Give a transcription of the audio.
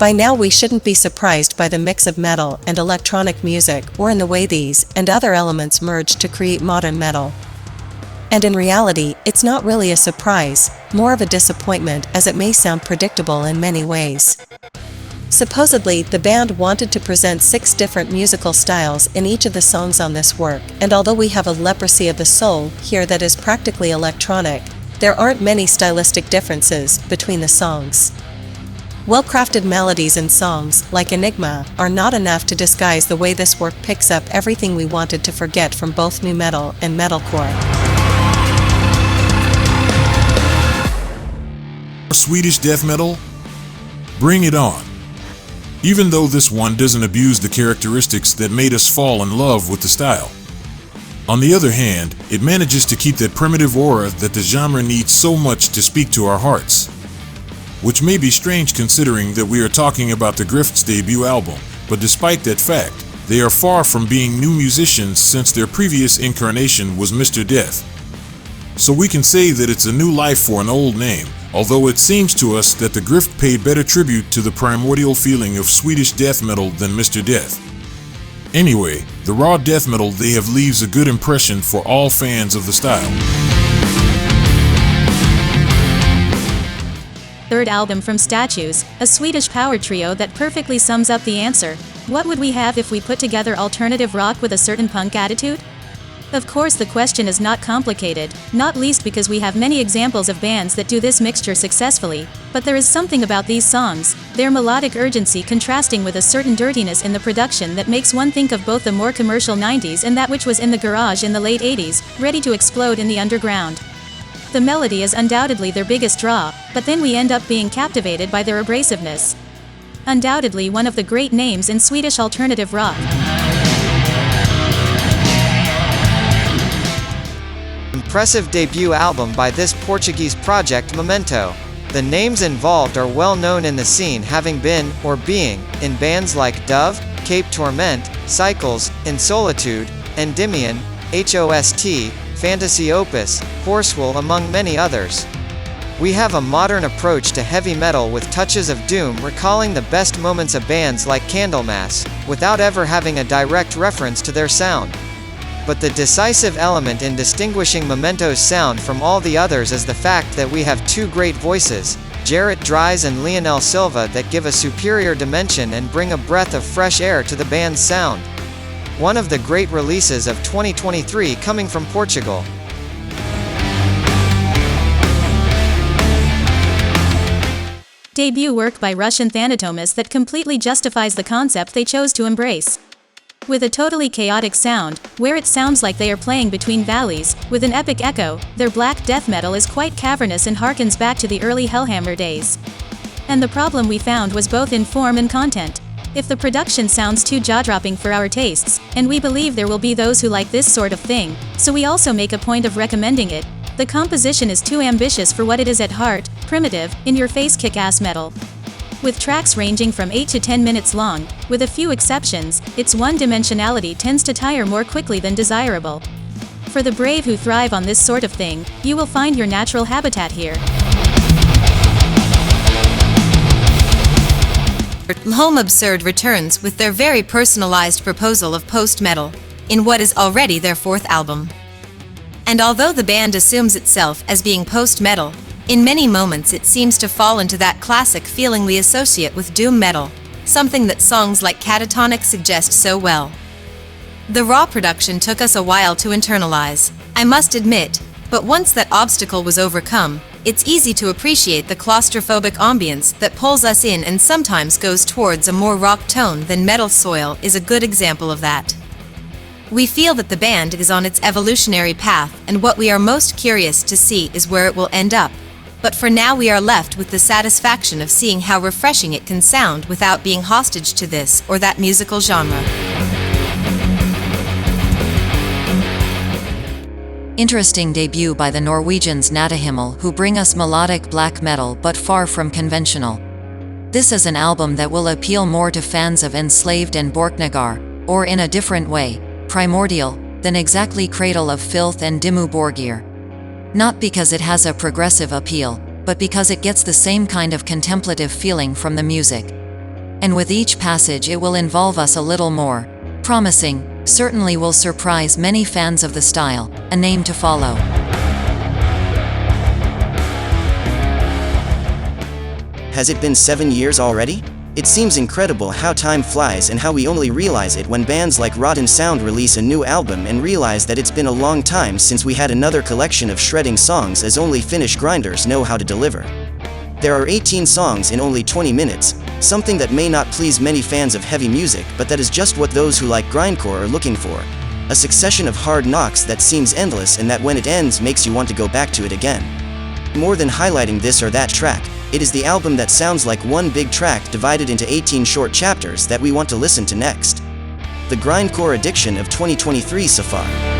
By now we shouldn't be surprised by the mix of metal and electronic music or in the way these and other elements merge to create modern metal. And in reality, it's not really a surprise, more of a disappointment as it may sound predictable in many ways. Supposedly, the band wanted to present 6 different musical styles in each of the songs on this work, and although we have a Leprosy of the Soul here that is practically electronic, there aren't many stylistic differences between the songs. Well-crafted melodies in songs, like Enigma, are not enough to disguise the way this work picks up everything we wanted to forget from both nu metal and metalcore. Swedish death metal? Bring it on. Even though this one doesn't abuse the characteristics that made us fall in love with the style. On the other hand, it manages to keep that primitive aura that the genre needs so much to speak to our hearts. Which may be strange considering that we are talking about the Grifted's debut album, but despite that fact, they are far from being new musicians since their previous incarnation was Mr. Death. So we can say that it's a new life for an old name, although it seems to us that the Grift paid better tribute to the primordial feeling of Swedish death metal than Mr. Death. Anyway, the raw death metal they have leaves a good impression for all fans of the style. Third album from Statues, a Swedish power trio that perfectly sums up the answer. What would we have if we put together alternative rock with a certain punk attitude? Of course the question is not complicated, not least because we have many examples of bands that do this mixture successfully, but there is something about these songs, their melodic urgency contrasting with a certain dirtiness in the production that makes one think of both the more commercial 90s and that which was in the garage in the late 80s, ready to explode in the underground. The melody is undoubtedly their biggest draw, but then we end up being captivated by their abrasiveness. Undoubtedly one of the great names in Swedish alternative rock. Impressive debut album by this Portuguese project Memento. The names involved are well known in the scene, having been, or being, in bands like Dove, Cape Torment, Cycles, In Solitude, Endymion, HOST, Fantasy Opus, Horsewool among many others. We have a modern approach to heavy metal with touches of doom, recalling the best moments of bands like Candlemass, without ever having a direct reference to their sound. But the decisive element in distinguishing Memento's sound from all the others is the fact that we have 2 great voices, Jarrett Dries and Lionel Silva, that give a superior dimension and bring a breath of fresh air to the band's sound. One of the great releases of 2023 coming from Portugal. Debut work by Russian Thanatomass that completely justifies the concept they chose to embrace. With a totally chaotic sound, where it sounds like they are playing between valleys, with an epic echo, their black death metal is quite cavernous and harkens back to the early Hellhammer days. And the problem we found was both in form and content. If the production sounds too jaw-dropping for our tastes, and we believe there will be those who like this sort of thing, so we also make a point of recommending it, the composition is too ambitious for what it is at heart, primitive, in-your-face kick-ass metal. With tracks ranging from 8 to 10 minutes long, with a few exceptions, its one-dimensionality tends to tire more quickly than desirable. For the brave who thrive on this sort of thing, you will find your natural habitat here. WOM Absurde returns with their very personalized proposal of post-metal, in what is already their 4th album. And although the band assumes itself as being post-metal, in many moments it seems to fall into that classic feeling we associate with doom metal, something that songs like Catatonic suggest so well. The raw production took us a while to internalize, I must admit, but once that obstacle was overcome, it's easy to appreciate the claustrophobic ambience that pulls us in and sometimes goes towards a more rock tone than Metal Soil is a good example of that. We feel that the band is on its evolutionary path, and what we are most curious to see is where it will end up. But for now we are left with the satisfaction of seeing how refreshing it can sound without being hostage to this or that musical genre. Interesting debut by the Norwegians Nattehimmel, who bring us melodic black metal but far from conventional. This is an album that will appeal more to fans of Enslaved and Borknagar, or in a different way, Primordial, than exactly Cradle of Filth and Dimmu Borgir. Not because it has a progressive appeal, but because it gets the same kind of contemplative feeling from the music. And with each passage it will involve us a little more. Promising, certainly will surprise many fans of the style, a name to follow. Has it been 7 years already? It seems incredible how time flies and how we only realize it when bands like Rotten Sound release a new album and realize that it's been a long time since we had another collection of shredding songs, as only Finnish grinders know how to deliver. There are 18 songs in only 20 minutes, something that may not please many fans of heavy music, but that is just what those who like grindcore are looking for. A succession of hard knocks that seems endless and that when it ends makes you want to go back to it again. More than highlighting this or that track, it is the album that sounds like one big track divided into 18 short chapters that we want to listen to next. The grindcore addiction of 2023 so far.